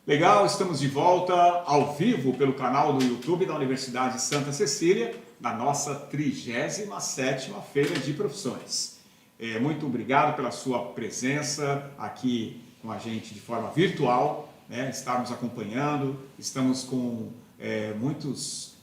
Legal, estamos de volta ao vivo pelo canal do YouTube da Universidade Santa Cecília, na nossa 37ª Feira de Profissões. Muito obrigado pela sua presença aqui com a gente de forma virtual, né? Está nos acompanhando, estamos com muitos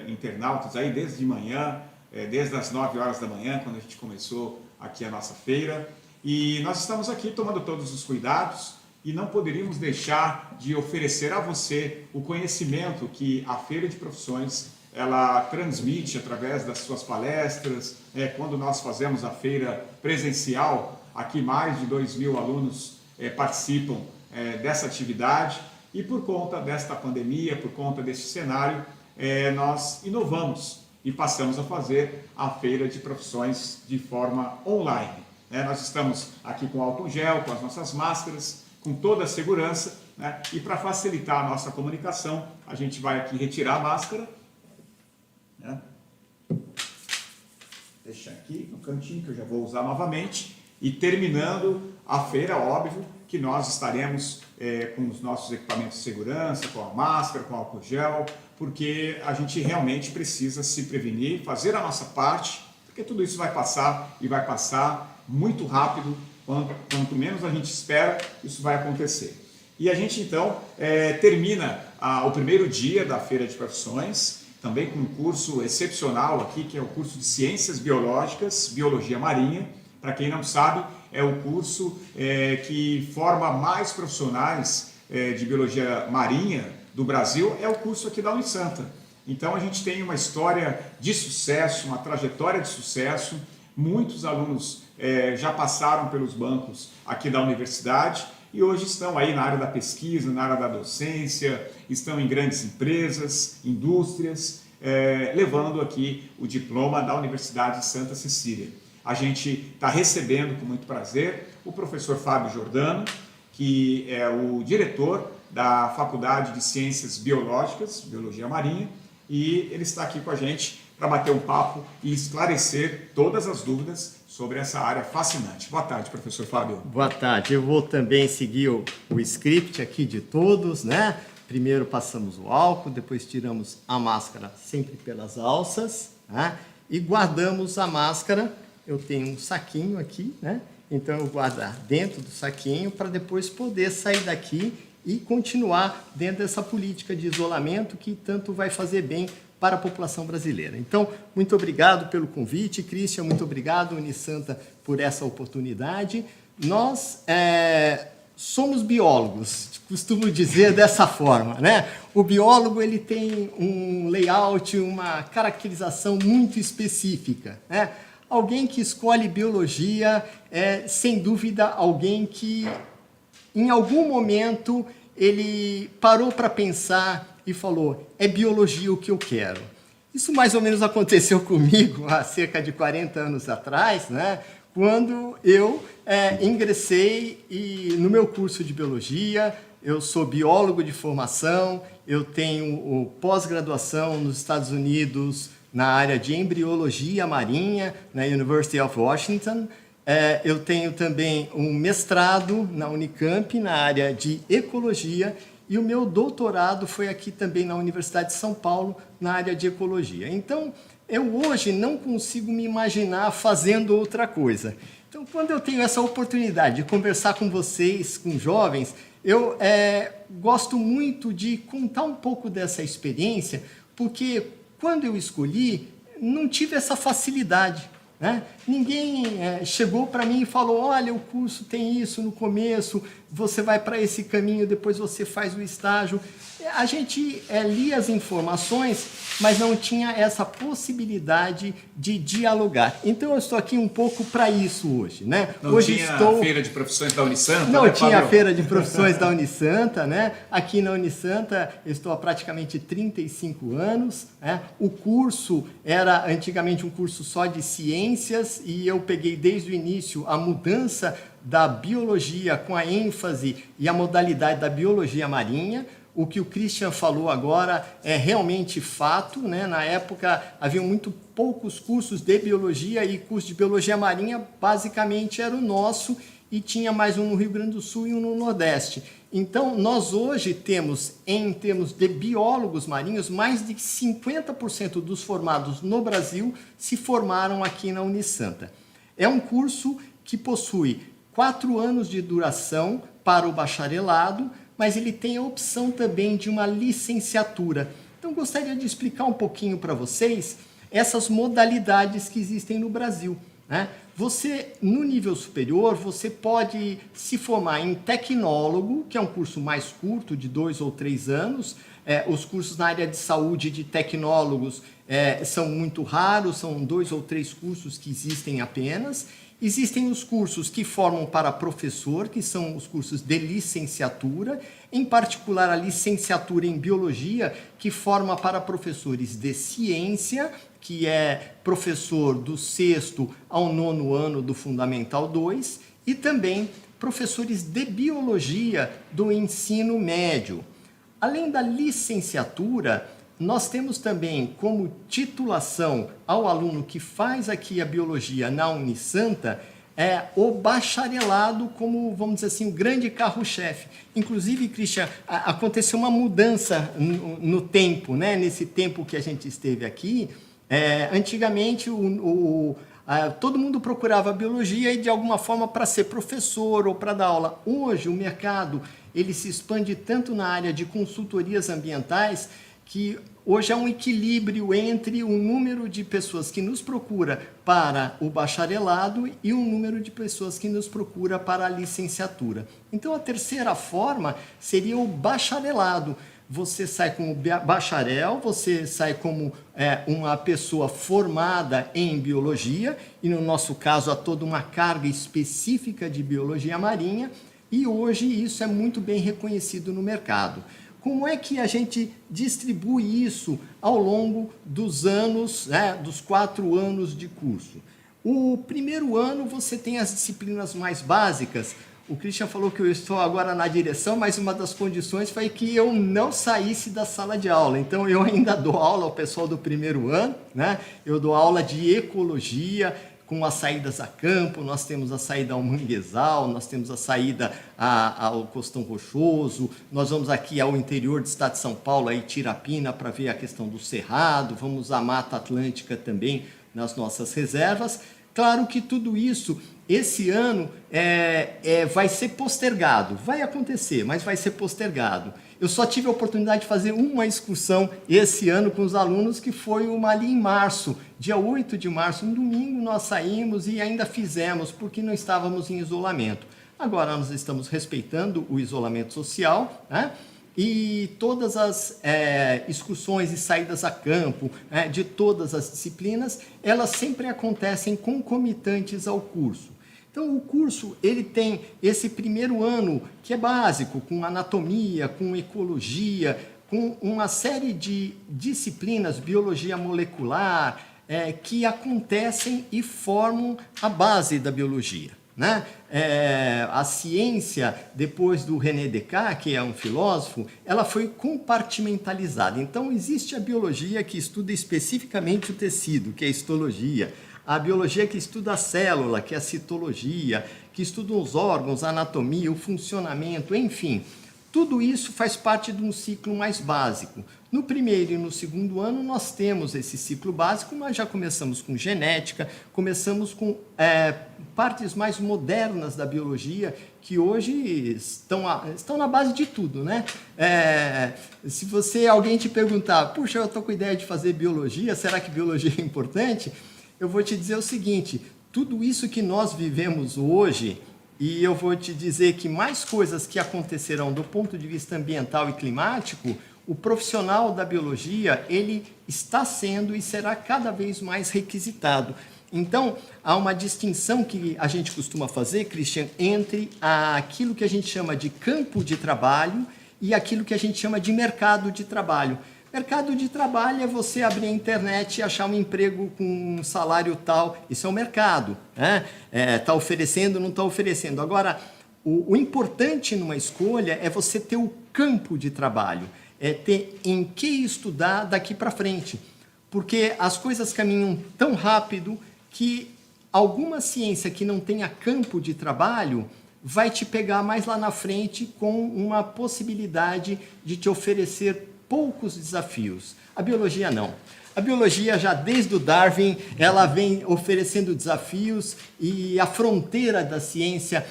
internautas aí desde de manhã, desde as 9 horas da manhã, quando a gente começou aqui a nossa feira. E nós estamos aqui tomando todos os cuidados e não poderíamos deixar de oferecer a você o conhecimento que a Feira de Profissões ela transmite através das suas palestras. Quando nós fazemos a feira presencial, aqui mais de 2.000 alunos participam dessa atividade, e por conta desta pandemia, por conta deste cenário, nós inovamos e passamos a fazer a Feira de Profissões de forma online. Nós estamos aqui com álcool gel, com as nossas máscaras, com toda a segurança, né? E para facilitar a nossa comunicação, a gente vai aqui retirar a máscara, né? Deixar aqui no cantinho que eu já vou usar novamente, e terminando a feira, óbvio que nós estaremos com os nossos equipamentos de segurança, com a máscara, com álcool gel, porque a gente realmente precisa se prevenir, fazer a nossa parte, porque tudo isso vai passar e vai passar muito rápido. Quanto menos a gente espera, isso vai acontecer. E a gente então termina o primeiro dia da Feira de Profissões, também com um curso excepcional aqui, que é o curso de Ciências Biológicas, Biologia Marinha. Para quem não sabe, é o curso que forma mais profissionais de Biologia Marinha do Brasil, é o curso aqui da Unisanta. Então a gente tem uma história de sucesso, uma trajetória de sucesso. Muitos alunos já passaram pelos bancos aqui da universidade e hoje estão aí na área da pesquisa, na área da docência, estão em grandes empresas, indústrias, levando aqui o diploma da Universidade de Santa Cecília. A gente está recebendo com muito prazer o professor Fábio Giordano, que é o diretor da Faculdade de Ciências Biológicas, Biologia Marinha, e ele está aqui com a gente para bater um papo e esclarecer todas as dúvidas sobre essa área fascinante. Boa tarde, professor Fábio. Boa tarde. Eu vou também seguir o script aqui de todos, né? Primeiro passamos o álcool, depois tiramos a máscara sempre pelas alças, né? E guardamos a máscara. Eu tenho um saquinho aqui, né? Então eu guardo dentro do saquinho para depois poder sair daqui e continuar dentro dessa política de isolamento que tanto vai fazer bem para a população brasileira. Então, muito obrigado pelo convite, Christian, muito obrigado, Unisanta, por essa oportunidade. Nós somos biólogos, costumo dizer dessa forma, né? O biólogo ele tem um layout, uma caracterização muito específica, né? Alguém que escolhe biologia é, sem dúvida, alguém que, em algum momento, ele parou para pensar e falou, é biologia o que eu quero. Isso mais ou menos aconteceu comigo há cerca de 40 anos atrás, né? Quando eu ingressei no meu curso de biologia. Eu sou biólogo de formação, eu tenho pós-graduação nos Estados Unidos na área de embriologia marinha, na University of Washington. Eu tenho também um mestrado na Unicamp na área de ecologia, e o meu doutorado foi aqui também na Universidade de São Paulo, na área de ecologia. Então, eu hoje não consigo me imaginar fazendo outra coisa. Então, quando eu tenho essa oportunidade de conversar com vocês, com jovens, eu gosto muito de contar um pouco dessa experiência, porque quando eu escolhi, não tive essa facilidade, né? Ninguém chegou para mim e falou, olha, o curso tem isso no começo, você vai para esse caminho, depois você faz o estágio. A gente lia as informações, mas não tinha essa possibilidade de dialogar. Então eu estou aqui um pouco para isso hoje, né? Não hoje tinha a Feira de Profissões da Unisanta? Não né, tinha Fábio? a Feira de Profissões da Unisanta, né? Aqui na Unisanta eu estou há praticamente 35 anos, né? O curso era antigamente um curso só de ciências, e eu peguei desde o início a mudança da biologia com a ênfase e a modalidade da biologia marinha. O que o Christian falou agora é realmente fato, né? Na época havia muito poucos cursos de biologia, e curso de biologia marinha basicamente era o nosso, e tinha mais um no Rio Grande do Sul e um no Nordeste. Então, nós hoje temos, em termos de biólogos marinhos, mais de 50% dos formados no Brasil se formaram aqui na Unisanta. É um curso que possui 4 anos de duração para o bacharelado, mas ele tem a opção também de uma licenciatura. Então, gostaria de explicar um pouquinho para vocês essas modalidades que existem no Brasil, né? Você, no nível superior, você pode se formar em tecnólogo, que é um curso mais curto, de 2 ou 3 anos. Os cursos na área de saúde de tecnólogos são muito raros, são 2 ou 3 cursos que existem apenas. Existem os cursos que formam para professor, que são os cursos de licenciatura, em particular a licenciatura em biologia, que forma para professores de ciência, que é professor do 6º ao 9º ano do Fundamental 2, e também professores de biologia do ensino médio. Além da licenciatura, nós temos também como titulação ao aluno que faz aqui a biologia na Unisanta, o bacharelado como, vamos dizer assim, o grande carro-chefe. Inclusive, Christian, aconteceu uma mudança no tempo, né? Nesse tempo que a gente esteve aqui. Antigamente, todo mundo procurava biologia e, de alguma forma, para ser professor ou para dar aula. Hoje, o mercado ele se expande tanto na área de consultorias ambientais que hoje há um equilíbrio entre o número de pessoas que nos procura para o bacharelado e o número de pessoas que nos procura para a licenciatura. Então, a terceira forma seria o bacharelado. Você sai como bacharel, você sai como uma pessoa formada em biologia, e no nosso caso há toda uma carga específica de biologia marinha, e hoje isso é muito bem reconhecido no mercado. Como é que a gente distribui isso ao longo dos anos, dos 4 anos de curso? O primeiro ano você tem as disciplinas mais básicas. O Christian falou que eu estou agora na direção, mas uma das condições foi que eu não saísse da sala de aula. Então, eu ainda dou aula ao pessoal do primeiro ano, né? Eu dou aula de ecologia, com as saídas a campo. Nós temos a saída ao manguezal, nós temos a saída ao Costão Rochoso, nós vamos aqui ao interior do estado de São Paulo, a Itirapina, para ver a questão do cerrado, vamos à Mata Atlântica também, nas nossas reservas. Claro que tudo isso, esse ano, vai ser postergado. Vai acontecer, mas vai ser postergado. Eu só tive a oportunidade de fazer uma excursão esse ano com os alunos, que foi uma ali em março, dia 8 de março, um domingo nós saímos e ainda fizemos, porque não estávamos em isolamento. Agora nós estamos respeitando o isolamento social, né? E todas as excursões e saídas a campo, de todas as disciplinas, elas sempre acontecem concomitantes ao curso. Então, o curso ele tem esse primeiro ano que é básico, com anatomia, com ecologia, com uma série de disciplinas, biologia molecular, que acontecem e formam a base da biologia, né? A ciência, depois do René Descartes, que é um filósofo, ela foi compartimentalizada. Então, existe a biologia que estuda especificamente o tecido, que é a histologia. A biologia que estuda a célula, que é a citologia, que estuda os órgãos, a anatomia, o funcionamento, enfim. Tudo isso faz parte de um ciclo mais básico. No primeiro e no segundo ano nós temos esse ciclo básico, mas já começamos com genética, começamos com partes mais modernas da biologia, que hoje estão na base de tudo, né? Se alguém te perguntar, puxa, eu estou com ideia de fazer biologia, será que biologia é importante? Eu vou te dizer o seguinte, tudo isso que nós vivemos hoje, e eu vou te dizer que mais coisas que acontecerão do ponto de vista ambiental e climático, o profissional da biologia, ele está sendo e será cada vez mais requisitado. Então, há uma distinção que a gente costuma fazer, Christian, entre aquilo que a gente chama de campo de trabalho e aquilo que a gente chama de mercado de trabalho. Mercado de trabalho é você abrir a internet e achar um emprego com um salário tal. Isso é o mercado, né? Está oferecendo, não está oferecendo. Agora, o importante numa escolha é você ter o campo de trabalho, é ter em que estudar daqui para frente. Porque as coisas caminham tão rápido que alguma ciência que não tenha campo de trabalho vai te pegar mais lá na frente com uma possibilidade de te oferecer poucos desafios. A biologia não. A biologia, já desde o Darwin, ela vem oferecendo desafios e a fronteira da ciência,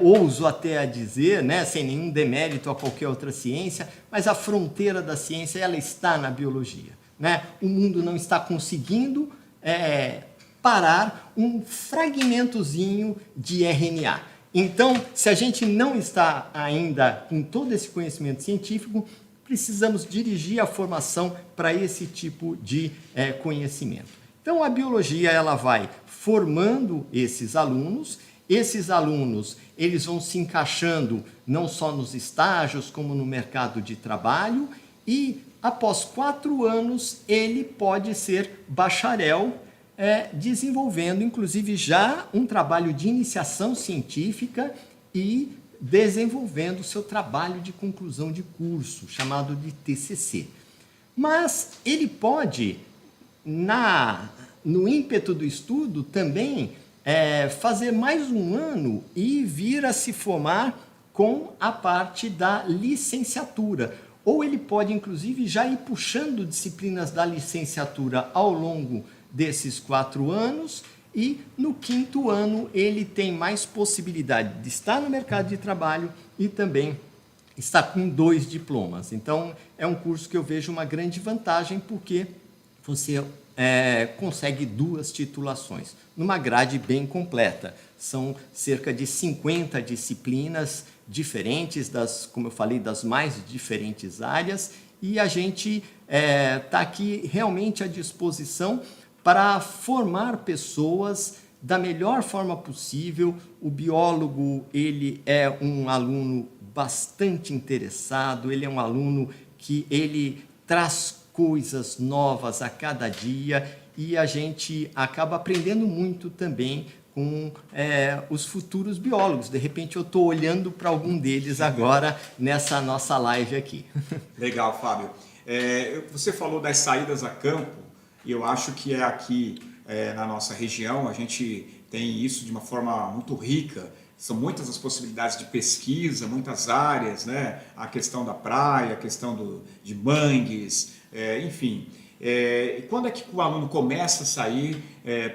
ouso até a dizer, né, sem nenhum demérito a qualquer outra ciência, mas a fronteira da ciência ela está na biologia. Né? O mundo não está conseguindo parar um fragmentozinho de RNA. Então, se a gente não está ainda com todo esse conhecimento científico, precisamos dirigir a formação para esse tipo de conhecimento. Então, a biologia ela vai formando esses alunos eles vão se encaixando não só nos estágios, como no mercado de trabalho, e após 4 anos ele pode ser bacharel, desenvolvendo inclusive já um trabalho de iniciação científica e desenvolvendo seu trabalho de conclusão de curso, chamado de TCC. Mas ele pode, no ímpeto do estudo, também fazer mais um ano e vir a se formar com a parte da licenciatura. Ou ele pode, inclusive, já ir puxando disciplinas da licenciatura ao longo desses 4 anos, e no 5º ano ele tem mais possibilidade de estar no mercado de trabalho e também está com 2 diplomas. Então, é um curso que eu vejo uma grande vantagem, porque você consegue 2 titulações, numa grade bem completa. São cerca de 50 disciplinas diferentes, como eu falei, das mais diferentes áreas, e a gente está aqui realmente à disposição para formar pessoas da melhor forma possível. O biólogo, ele é um aluno bastante interessado, ele é um aluno que ele traz coisas novas a cada dia, e a gente acaba aprendendo muito também com os futuros biólogos. De repente eu estou olhando para algum deles agora nessa nossa live aqui. Legal, Fábio. Você falou das saídas a campo, e eu acho que aqui na nossa região a gente tem isso de uma forma muito rica. São muitas as possibilidades de pesquisa, muitas áreas, né? A questão da praia, a questão de mangues, enfim. E quando é que o aluno começa a sair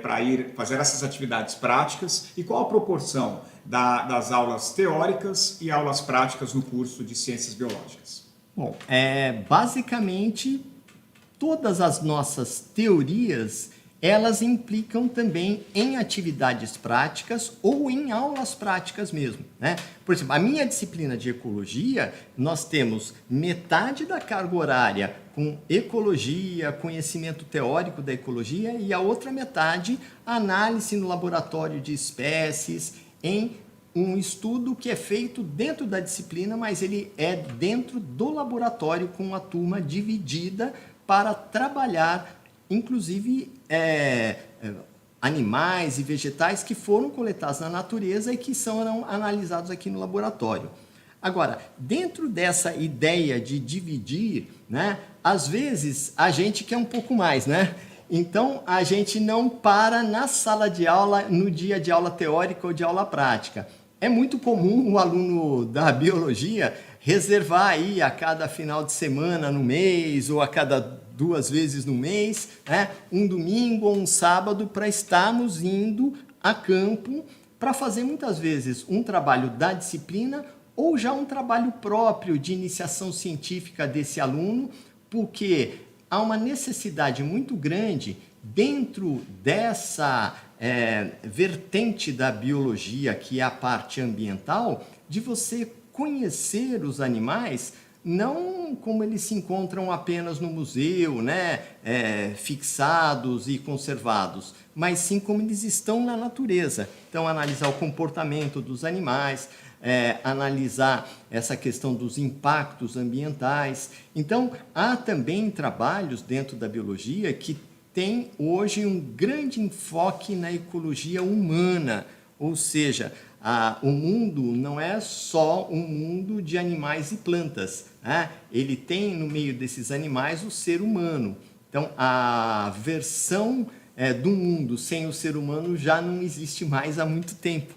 para ir fazer essas atividades práticas, e qual a proporção das aulas teóricas e aulas práticas no curso de Ciências Biológicas? Bom, basicamente todas as nossas teorias, elas implicam também em atividades práticas ou em aulas práticas mesmo, né? Por exemplo, a minha disciplina de ecologia, nós temos metade da carga horária com ecologia, conhecimento teórico da ecologia, e a outra metade, análise no laboratório de espécies, em um estudo que é feito dentro da disciplina, mas ele é dentro do laboratório com a turma dividida para trabalhar, inclusive, animais e vegetais que foram coletados na natureza e que são analisados aqui no laboratório. Agora, dentro dessa ideia de dividir, né, às vezes a gente quer um pouco mais, né? Então, a gente não para na sala de aula, no dia de aula teórica ou de aula prática. É muito comum o aluno da biologia reservar aí a cada final de semana no mês, ou a cada 2 vezes no mês, né, um domingo ou um sábado, para estarmos indo a campo para fazer muitas vezes um trabalho da disciplina ou já um trabalho próprio de iniciação científica desse aluno, porque há uma necessidade muito grande dentro dessa vertente da biologia, que é a parte ambiental, de você conhecer os animais não como eles se encontram apenas no museu, né, fixados e conservados, mas sim como eles estão na natureza. Então, analisar o comportamento dos animais, analisar essa questão dos impactos ambientais. Então, há também trabalhos dentro da biologia que tem hoje um grande enfoque na ecologia humana, ou seja, o mundo não é só um mundo de animais e plantas, né? Ele tem no meio desses animais o ser humano. Então, a versão do mundo sem o ser humano já não existe mais há muito tempo.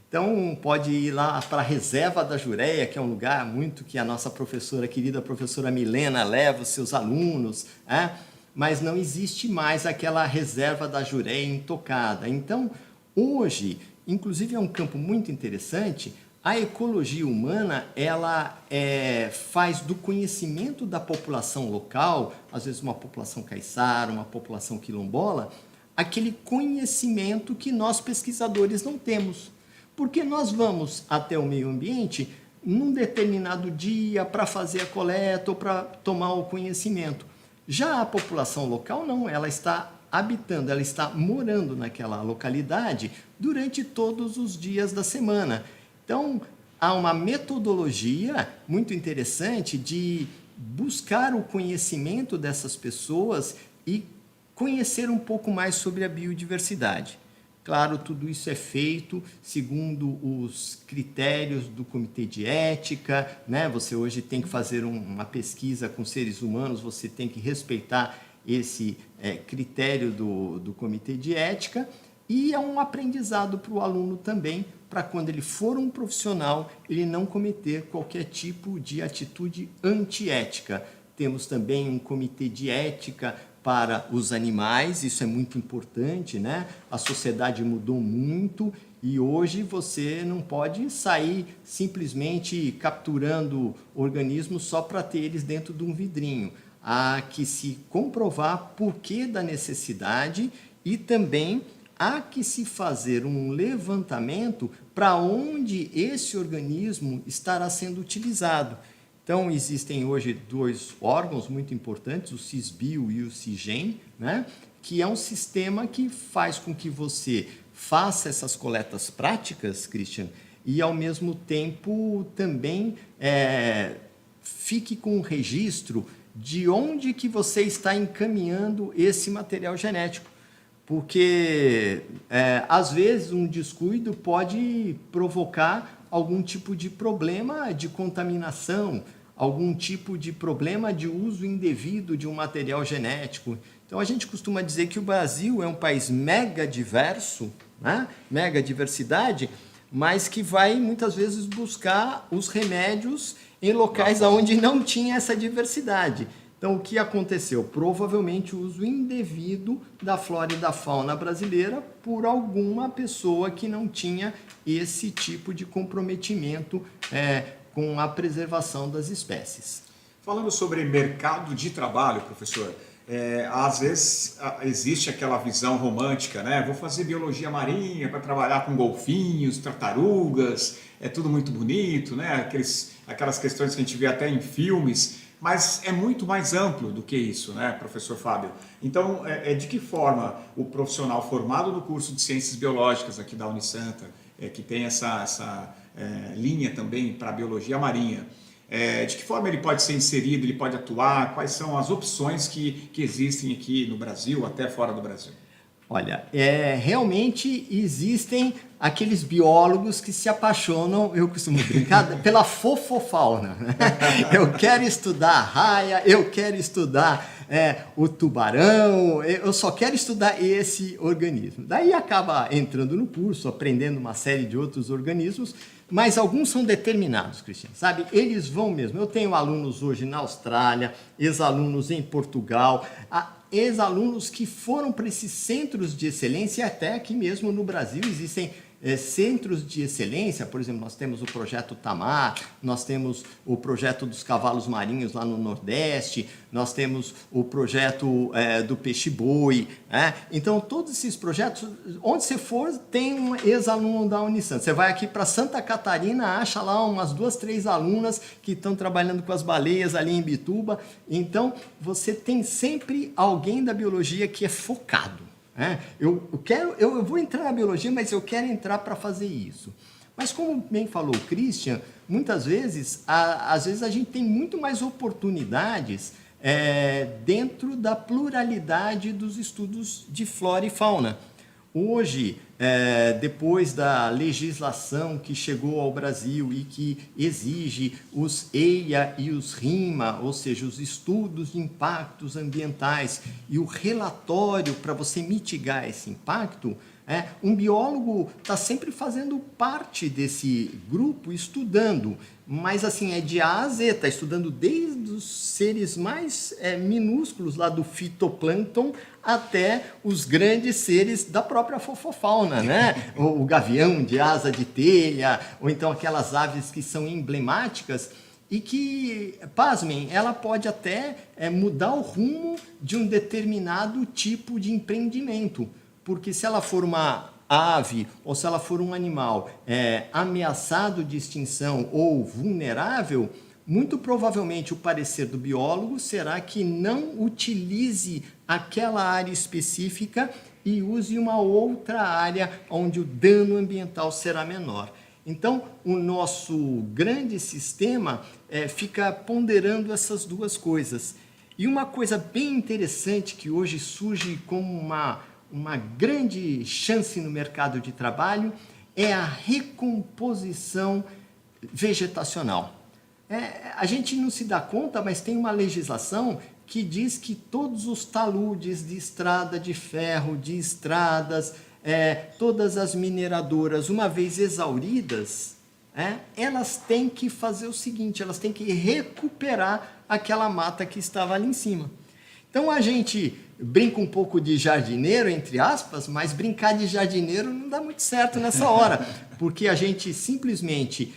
Então, pode ir lá para a Reserva da Jureia, que é um lugar muito que a nossa professora, querida professora Milena, leva os seus alunos, mas não existe mais aquela Reserva da Jureia intocada. Então, hoje, inclusive é um campo muito interessante, a ecologia humana, ela faz do conhecimento da população local, às vezes uma população caiçara, uma população quilombola, aquele conhecimento que nós pesquisadores não temos. Porque nós vamos até o meio ambiente num determinado dia para fazer a coleta ou para tomar o conhecimento. Já a população local não, ela está habitando, ela está morando naquela localidade durante todos os dias da semana. Então, há uma metodologia muito interessante de buscar o conhecimento dessas pessoas e conhecer um pouco mais sobre a biodiversidade. Claro, tudo isso é feito segundo os critérios do Comitê de Ética, né? Você hoje tem que fazer uma pesquisa com seres humanos, você tem que respeitar esse critério do Comitê de Ética, e é um aprendizado para o aluno também, para quando ele for um profissional, ele não cometer qualquer tipo de atitude antiética. Temos também um Comitê de Ética para os animais, isso é muito importante, né? A sociedade mudou muito e hoje você não pode sair simplesmente capturando organismos só para ter eles dentro de um vidrinho. Há que se comprovar porquê da necessidade e também há que se fazer um levantamento para onde esse organismo estará sendo utilizado. Então, existem hoje 2 órgãos muito importantes, o CISBio e o CIGEM, né? Que é um sistema que faz com que você faça essas coletas práticas, Christian, e ao mesmo tempo também fique com o registro de onde que você está encaminhando esse material genético. Porque, às vezes, um descuido pode provocar algum tipo de problema de contaminação, algum tipo de problema de uso indevido de um material genético. Então, a gente costuma dizer que o Brasil é um país mega diverso, né? Mega diversidade, mas que vai, muitas vezes, buscar os remédios em locais onde não tinha essa diversidade. Então, o que aconteceu? Provavelmente o uso indevido da flora e da fauna brasileira por alguma pessoa que não tinha esse tipo de comprometimento com a preservação das espécies. Falando sobre mercado de trabalho, professor, às vezes existe aquela visão romântica, né? Vou fazer biologia marinha para trabalhar com golfinhos, tartarugas, é tudo muito bonito, né? Aquelas questões que a gente vê até em filmes, mas é muito mais amplo do que isso, né, professor Fábio? Então, de que forma o profissional formado no curso de Ciências Biológicas aqui da Unisanta, que tem essa linha também para a biologia marinha, de que forma ele pode ser inserido, ele pode atuar, quais são as opções que existem aqui no Brasil, até fora do Brasil? Olha, realmente existem aqueles biólogos que se apaixonam, eu costumo brincar, pela fofofauna. Eu quero estudar a raia, eu quero estudar o tubarão, eu só quero estudar esse organismo. Daí acaba entrando no curso, aprendendo uma série de outros organismos, mas alguns são determinados, Cristiano, sabe? Eles vão mesmo. Eu tenho alunos hoje na Austrália, ex-alunos em Portugal, ex-alunos que foram para esses centros de excelência, e até aqui mesmo no Brasil existem centros de excelência. Por exemplo, nós temos o projeto Tamar, nós temos o projeto dos cavalos marinhos lá no Nordeste, nós temos o projeto do peixe-boi, né? Então, todos esses projetos, onde você for, tem um ex-aluno da Unisanta. Você vai aqui para Santa Catarina, acha lá umas 2, 3 alunas que estão trabalhando com as baleias ali em Bituba. Então, você tem sempre alguém da biologia que é focado. Eu vou entrar na biologia, mas eu quero entrar para fazer isso. Mas como bem falou o Christian, muitas vezes, às vezes a gente tem muito mais oportunidades dentro da pluralidade dos estudos de flora e fauna. Hoje, depois da legislação que chegou ao Brasil e que exige os EIA e os RIMA, ou seja, os estudos de impactos ambientais e o relatório para você mitigar esse impacto, um biólogo está sempre fazendo parte desse grupo, estudando, mas assim, é de A a Z, está estudando desde os seres mais minúsculos lá do fitoplâncton até os grandes seres da própria fofofauna, né? O gavião de asa de telha, ou então aquelas aves que são emblemáticas e que, pasmem, ela pode até mudar o rumo de um determinado tipo de empreendimento. Porque se ela for uma ave ou se ela for um animal ameaçado de extinção ou vulnerável, muito provavelmente o parecer do biólogo será que não utilize aquela área específica e use uma outra área onde o dano ambiental será menor. Então, o nosso grande sistema fica ponderando essas duas coisas. E uma coisa bem interessante que hoje surge como uma grande chance no mercado de trabalho é a recomposição vegetacional. A gente não se dá conta, mas tem uma legislação que diz que todos os taludes de estrada de ferro, de estradas, todas as mineradoras, uma vez exauridas, elas têm que fazer o seguinte, elas têm que recuperar aquela mata que estava ali em cima. Então a gente brinca um pouco de jardineiro, entre aspas, mas brincar de jardineiro não dá muito certo nessa hora, porque a gente simplesmente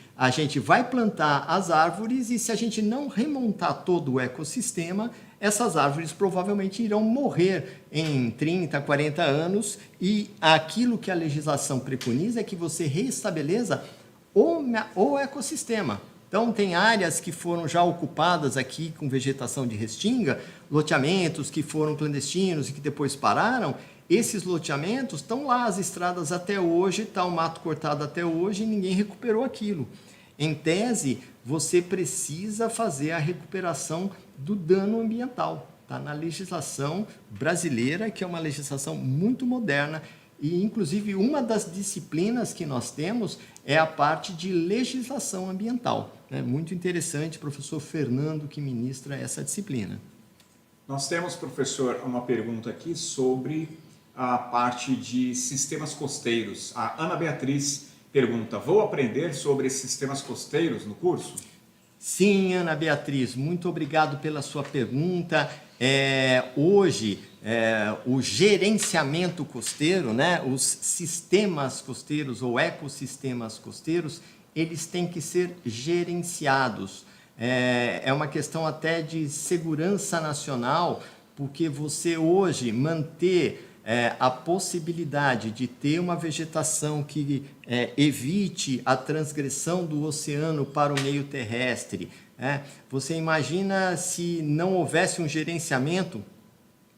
vai plantar as árvores e se a gente não remontar todo o ecossistema, essas árvores provavelmente irão morrer em 30, 40 anos e aquilo que a legislação preconiza é que você reestabeleça o ecossistema. Então, tem áreas que foram já ocupadas aqui com vegetação de restinga, loteamentos que foram clandestinos e que depois pararam. Esses loteamentos estão lá, as estradas até hoje, está o mato cortado até hoje e ninguém recuperou aquilo. Em tese, você precisa fazer a recuperação do dano ambiental. Está na legislação brasileira, que é uma legislação muito moderna. E, inclusive, uma das disciplinas que nós temos é a parte de legislação ambiental. É muito interessante, professor Fernando, que ministra essa disciplina. Nós temos, professor, uma pergunta aqui sobre a parte de sistemas costeiros. A Ana Beatriz pergunta, vou aprender sobre sistemas costeiros no curso? Sim, Ana Beatriz, muito obrigado pela sua pergunta. Hoje, o gerenciamento costeiro, né, os sistemas costeiros ou ecossistemas costeiros, eles têm que ser gerenciados. É uma questão até de segurança nacional, porque você hoje manter a possibilidade de ter uma vegetação que evite a transgressão do oceano para o meio terrestre. Você imagina se não houvesse um gerenciamento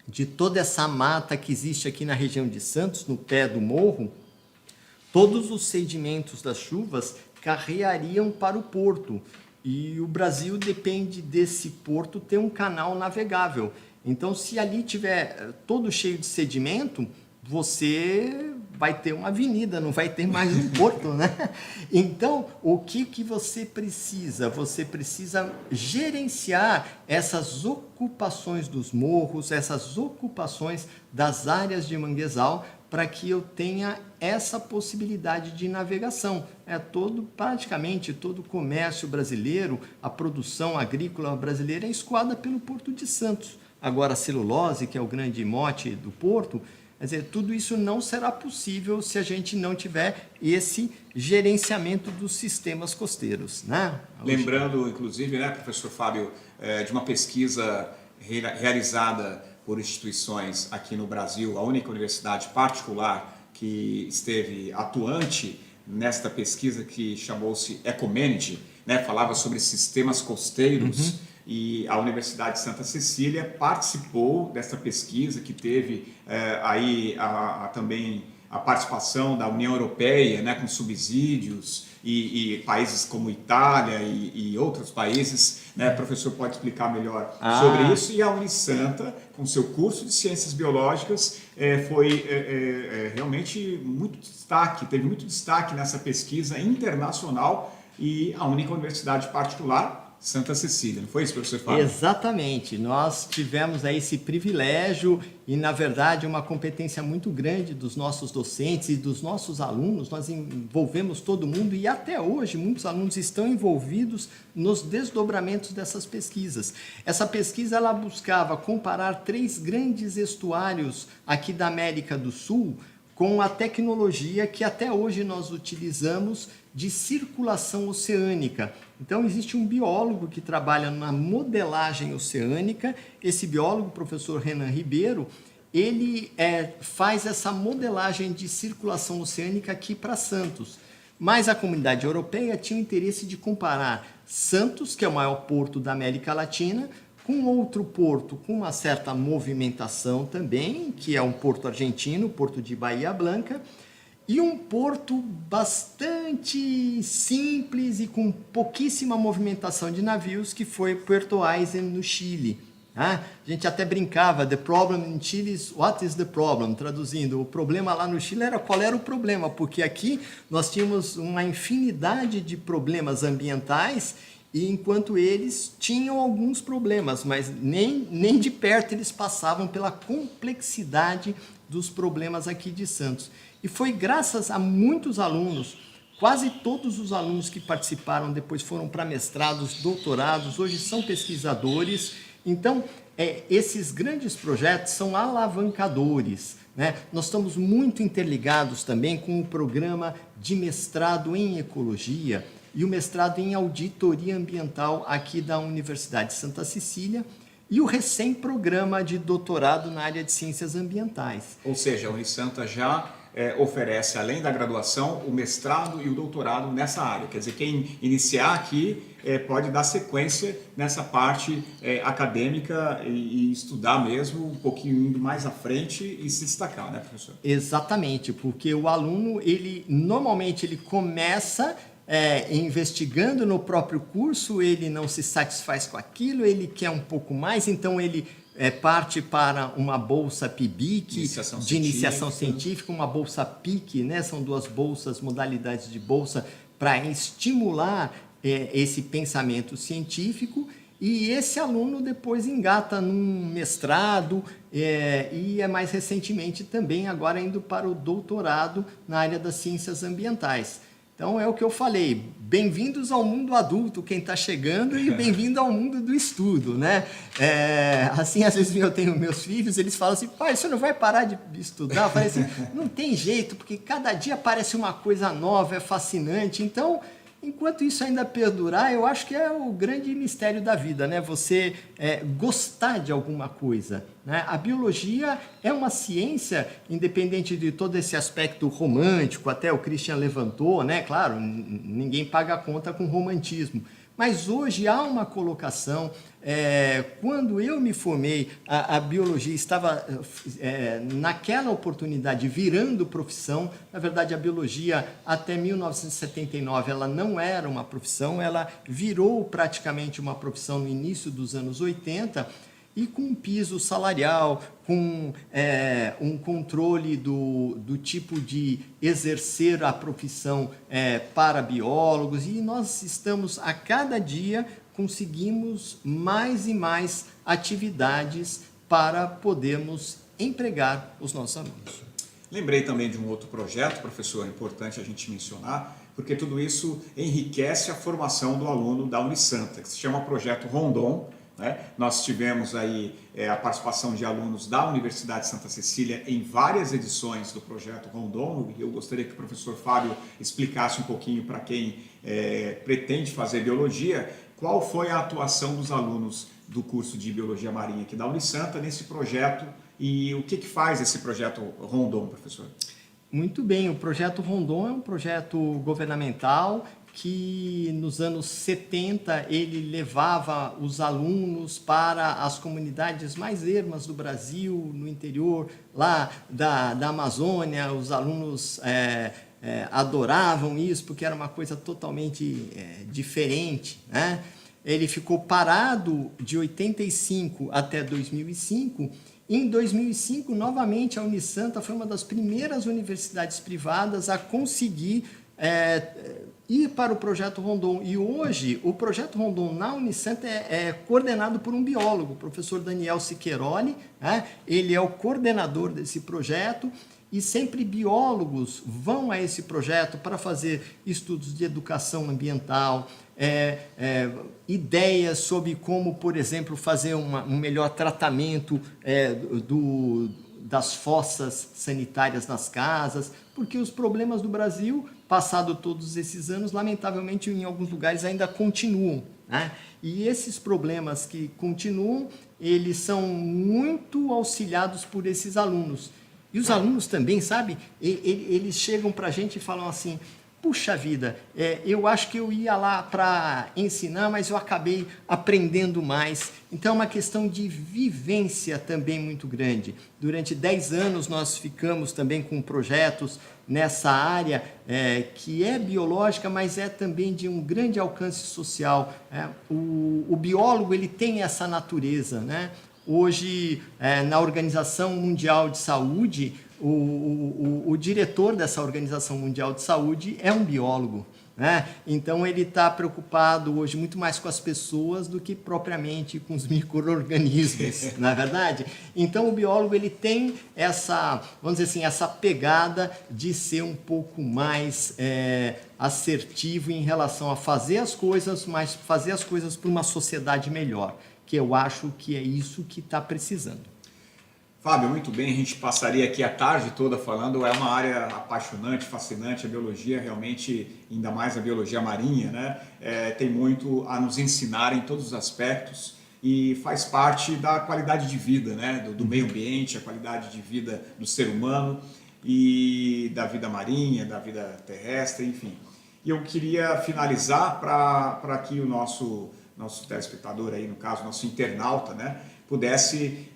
de toda essa mata que existe aqui na região de Santos, no pé do morro, todos os sedimentos das chuvas carreariam para o porto. E o Brasil depende desse porto ter um canal navegável. Então, se ali tiver todo cheio de sedimento, você vai ter uma avenida, não vai ter mais um porto, né? Então, o que você precisa? Você precisa gerenciar essas ocupações dos morros, essas ocupações das áreas de manguezal, para que eu tenha essa possibilidade de navegação. Praticamente todo o comércio brasileiro, a produção agrícola brasileira é escoada pelo Porto de Santos. Agora, a celulose, que é o grande mote do porto, quer dizer, tudo isso não será possível se a gente não tiver esse gerenciamento dos sistemas costeiros, né? Lembrando, inclusive, né, professor Fábio, de uma pesquisa realizada por instituições aqui no Brasil, a única universidade particular que esteve atuante nesta pesquisa, que chamou-se Ecomanage, né, falava sobre sistemas costeiros. E a Universidade de Santa Cecília participou dessa pesquisa que teve aí também a participação da União Europeia, né, com subsídios, e países como Itália e outros países, né? O professor pode explicar melhor sobre isso. E a Unisanta, com seu curso de Ciências Biológicas, foi realmente muito destaque, teve muito destaque nessa pesquisa internacional e a única universidade particular, Santa Cecília. Não foi isso, professor Fábio? Exatamente. Nós tivemos aí esse privilégio e, na verdade, uma competência muito grande dos nossos docentes e dos nossos alunos. Nós envolvemos todo mundo e, até hoje, muitos alunos estão envolvidos nos desdobramentos dessas pesquisas. Essa pesquisa ela buscava comparar 3 grandes estuários aqui da América do Sul com a tecnologia que até hoje nós utilizamos de circulação oceânica. Então, existe um biólogo que trabalha na modelagem oceânica. Esse biólogo, o professor Renan Ribeiro, ele faz essa modelagem de circulação oceânica aqui para Santos. Mas a comunidade europeia tinha o interesse de comparar Santos, que é o maior porto da América Latina, com outro porto com uma certa movimentação também, que é um porto argentino, o porto de Bahia Blanca, e um porto bastante simples e com pouquíssima movimentação de navios, que foi Puerto Aysén, no Chile. A gente até brincava, the problem in Chile is what is the problem? Traduzindo, o problema lá no Chile era qual era o problema, porque aqui nós tínhamos uma infinidade de problemas ambientais, e enquanto eles tinham alguns problemas, mas nem de perto eles passavam pela complexidade dos problemas aqui de Santos. E foi graças a muitos alunos, quase todos os alunos que participaram depois foram para mestrados, doutorados, hoje são pesquisadores. Então, esses grandes projetos são alavancadores, né? Nós estamos muito interligados também com o programa de mestrado em ecologia e o mestrado em auditoria ambiental aqui da Universidade de Santa Cecília e o recém-programa de doutorado na área de ciências ambientais. Ou seja, a Unisanta já oferece, além da graduação, o mestrado e o doutorado nessa área. Quer dizer, quem iniciar aqui pode dar sequência nessa parte acadêmica e estudar mesmo um pouquinho indo mais à frente e se destacar, né, professor? Exatamente, porque o aluno, normalmente ele começa investigando no próprio curso, ele não se satisfaz com aquilo, ele quer um pouco mais, então ele parte para uma bolsa PIBIC, de iniciação científica, uma bolsa PIC, né? São 2 bolsas, modalidades de bolsa, para estimular esse pensamento científico, e esse aluno depois engata num mestrado e mais recentemente também agora indo para o doutorado na área das ciências ambientais. Então, é o que eu falei, bem-vindos ao mundo adulto, quem está chegando, e bem-vindo ao mundo do estudo, né? Assim, às vezes eu tenho meus filhos, eles falam assim, pai, você não vai parar de estudar? Eu falei assim, não tem jeito, porque cada dia aparece uma coisa nova, é fascinante. Então, enquanto isso ainda perdurar, eu acho que é o grande mistério da vida, né? Você gostar de alguma coisa, né? A biologia é uma ciência, independente de todo esse aspecto romântico, até o Christian levantou, né? Claro, ninguém paga a conta com romantismo. Mas hoje há uma colocação, quando eu me formei, a biologia estava naquela oportunidade virando profissão. Na verdade, a biologia até 1979 ela não era uma profissão, ela virou praticamente uma profissão no início dos anos 80, e com um piso salarial, com um controle do tipo de exercer a profissão para biólogos, e nós estamos, a cada dia, conseguimos mais e mais atividades para podermos empregar os nossos alunos. Lembrei também de um outro projeto, professor, importante a gente mencionar, porque tudo isso enriquece a formação do aluno da Unisanta, que se chama Projeto Rondon, né? Nós tivemos aí a participação de alunos da Universidade de Santa Cecília em várias edições do Projeto Rondon. Eu gostaria que o professor Fábio explicasse um pouquinho para quem pretende fazer biologia, qual foi a atuação dos alunos do curso de Biologia Marinha aqui da Unisanta nesse projeto e o que faz esse Projeto Rondon, professor? Muito bem, o Projeto Rondon é um projeto governamental que nos anos 70 ele levava os alunos para as comunidades mais ermas do Brasil, no interior lá da Amazônia. Os alunos adoravam isso porque era uma coisa totalmente diferente, né? Ele ficou parado de 85 até 2005. Em 2005, novamente, a Unisanta foi uma das primeiras universidades privadas a conseguir ir para o Projeto Rondon. E hoje, o Projeto Rondon na Unisanta é coordenado por um biólogo, o professor Daniel Siqueiroli, né? Ele é o coordenador desse projeto. E sempre biólogos vão a esse projeto para fazer estudos de educação ambiental, ideias sobre como, por exemplo, fazer um melhor tratamento das fossas sanitárias nas casas, porque os problemas do Brasil, passado todos esses anos, lamentavelmente em alguns lugares ainda continuam, né? E esses problemas que continuam, eles são muito auxiliados por esses alunos. E os alunos também, sabe, eles chegam para a gente e falam assim: puxa vida, eu acho que eu ia lá para ensinar, mas eu acabei aprendendo mais. Então é uma questão de vivência também muito grande. Durante 10 anos nós ficamos também com projetos nessa área que é biológica, mas é também de um grande alcance social. O biólogo ele tem essa natureza, né? Hoje, na Organização Mundial de Saúde, o diretor dessa Organização Mundial de Saúde é um biólogo, né? Então, ele está preocupado hoje muito mais com as pessoas do que propriamente com os micro-organismos, não é verdade? Então, o biólogo ele tem essa, vamos dizer assim, essa pegada de ser um pouco mais assertivo em relação a fazer as coisas, mas fazer as coisas para uma sociedade melhor, que eu acho que é isso que está precisando. Fábio, muito bem, a gente passaria aqui a tarde toda falando, é uma área apaixonante, fascinante, a biologia realmente, ainda mais a biologia marinha, né? Tem muito a nos ensinar em todos os aspectos e faz parte da qualidade de vida, né? Do meio ambiente, a qualidade de vida do ser humano e da vida marinha, da vida terrestre, enfim. E eu queria finalizar para que o nosso telespectador aí, no caso, nosso internauta, né, pudesse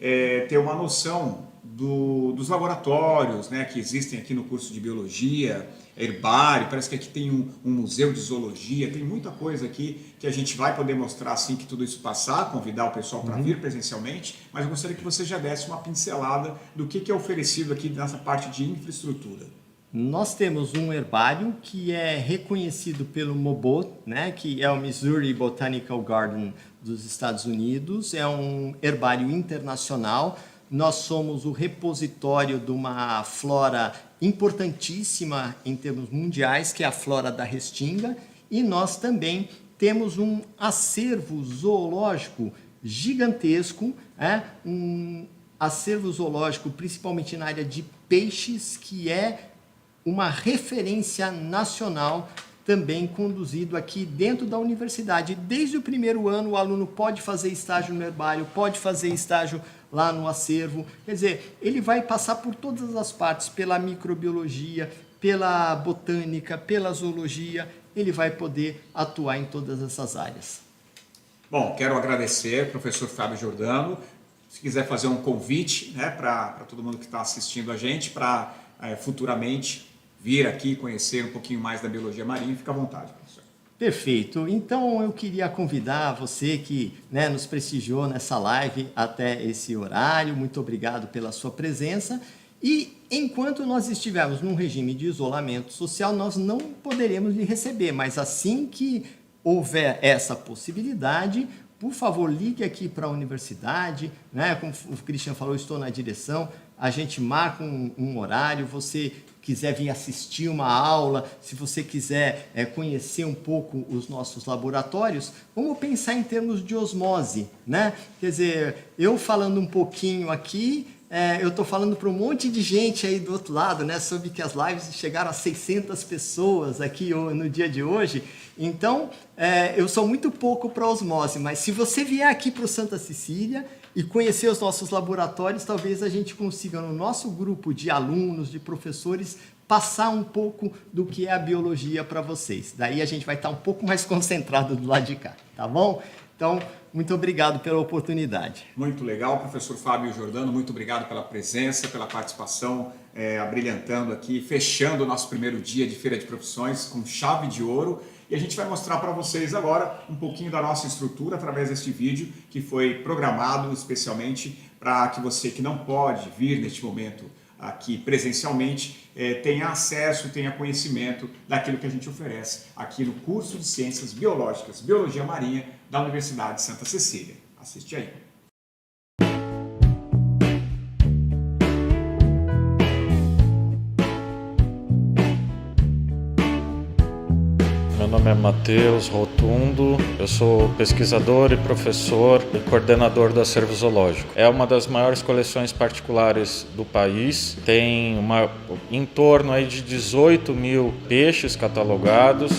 ter uma noção dos laboratórios, né, que existem aqui no curso de biologia, herbário, parece que aqui tem um museu de zoologia, tem muita coisa aqui que a gente vai poder mostrar assim que tudo isso passar, convidar o pessoal para vir presencialmente, mas eu gostaria que você já desse uma pincelada do que é oferecido aqui nessa parte de infraestrutura. Nós temos um herbário que é reconhecido pelo MOBOT, né, que é o Missouri Botanical Garden dos Estados Unidos, é um herbário internacional. Nós somos o repositório de uma flora importantíssima em termos mundiais, que é a flora da Restinga, e nós também temos um acervo zoológico gigantesco, um acervo zoológico principalmente na área de peixes, que é uma referência nacional, também conduzido aqui dentro da universidade. Desde o primeiro ano, o aluno pode fazer estágio no herbário, pode fazer estágio lá no acervo. Quer dizer, ele vai passar por todas as partes, pela microbiologia, pela botânica, pela zoologia, ele vai poder atuar em todas essas áreas. Bom, quero agradecer, professor Fábio Giordano. Se quiser fazer um convite, né, para todo mundo que está assistindo a gente, para futuramente vir aqui conhecer um pouquinho mais da biologia marinha, fica à vontade, professor. Perfeito. Então eu queria convidar você que, né, nos prestigiou nessa live até esse horário. Muito obrigado pela sua presença. E enquanto nós estivermos num regime de isolamento social, nós não poderemos lhe receber, mas assim que houver essa possibilidade, por favor, ligue aqui para a universidade, né? Como o Christian falou, estou na direção, a gente marca um horário, você quiser vir assistir uma aula, se você quiser conhecer um pouco os nossos laboratórios, vamos pensar em termos de osmose, né? Quer dizer, eu falando um pouquinho aqui, eu estou falando para um monte de gente aí do outro lado, né? Soube que as lives chegaram a 600 pessoas aqui no dia de hoje. Então, eu sou muito pouco para osmose, mas se você vier aqui para o Santa Cecília, e conhecer os nossos laboratórios, talvez a gente consiga, no nosso grupo de alunos, de professores, passar um pouco do que é a biologia para vocês. Daí a gente vai estar um pouco mais concentrado do lado de cá, tá bom? Então, muito obrigado pela oportunidade. Muito legal, professor Fábio Giordano, muito obrigado pela presença, pela participação, abrilhantando aqui, fechando o nosso primeiro dia de Feira de Profissões com chave de ouro. E a gente vai mostrar para vocês agora um pouquinho da nossa estrutura através deste vídeo que foi programado especialmente para que você que não pode vir neste momento aqui presencialmente tenha acesso, tenha conhecimento daquilo que a gente oferece aqui no curso de Ciências Biológicas, Biologia Marinha da Universidade de Santa Cecília. Assiste aí. Meu nome é Matheus Rotundo, eu sou pesquisador e professor e coordenador do acervo zoológico. É uma das maiores coleções particulares do país, tem em torno aí de 18 mil peixes catalogados.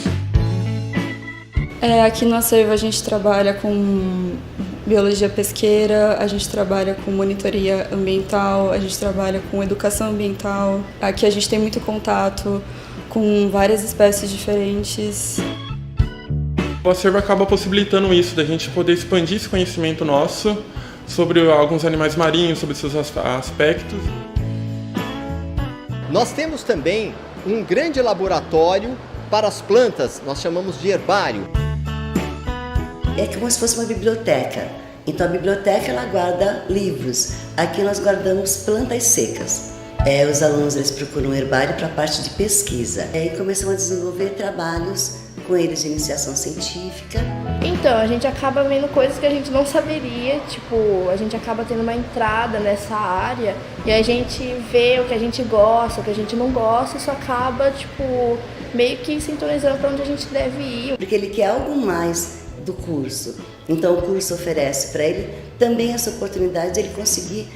Aqui no acervo a gente trabalha com biologia pesqueira, a gente trabalha com monitoria ambiental, a gente trabalha com educação ambiental. Aqui a gente tem muito contato com várias espécies diferentes. O acervo acaba possibilitando isso, da gente poder expandir esse conhecimento nosso sobre alguns animais marinhos, sobre seus aspectos. Nós temos também um grande laboratório para as plantas, nós chamamos de herbário. É como se fosse uma biblioteca. Então a biblioteca ela guarda livros. Aqui nós guardamos plantas secas. Os alunos eles procuram um herbário para a parte de pesquisa. E começam a desenvolver trabalhos com eles de iniciação científica. Então, a gente acaba vendo coisas que a gente não saberia, tipo, a gente acaba tendo uma entrada nessa área e a gente vê o que a gente gosta, o que a gente não gosta, isso acaba, tipo, meio que sintonizando para onde a gente deve ir. Porque ele quer algo mais do curso. Então o curso oferece para ele também essa oportunidade de ele conseguir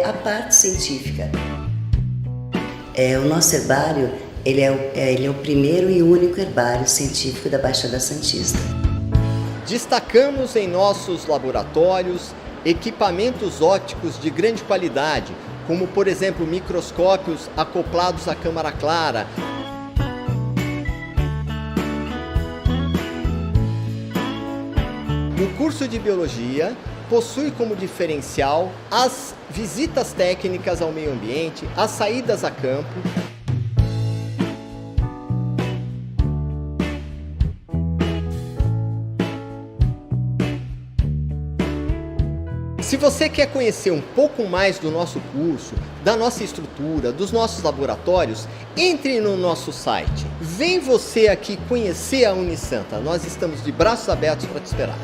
a parte científica. O nosso herbário ele é o primeiro e único herbário científico da Baixada Santista. Destacamos em nossos laboratórios equipamentos ópticos de grande qualidade, como por exemplo microscópios acoplados à câmara clara. O curso de Biologia possui como diferencial as visitas técnicas ao meio ambiente, as saídas a campo. Se você quer conhecer um pouco mais do nosso curso, da nossa estrutura, dos nossos laboratórios, entre no nosso site. Vem você aqui conhecer a Unisanta. Nós estamos de braços abertos para te esperar.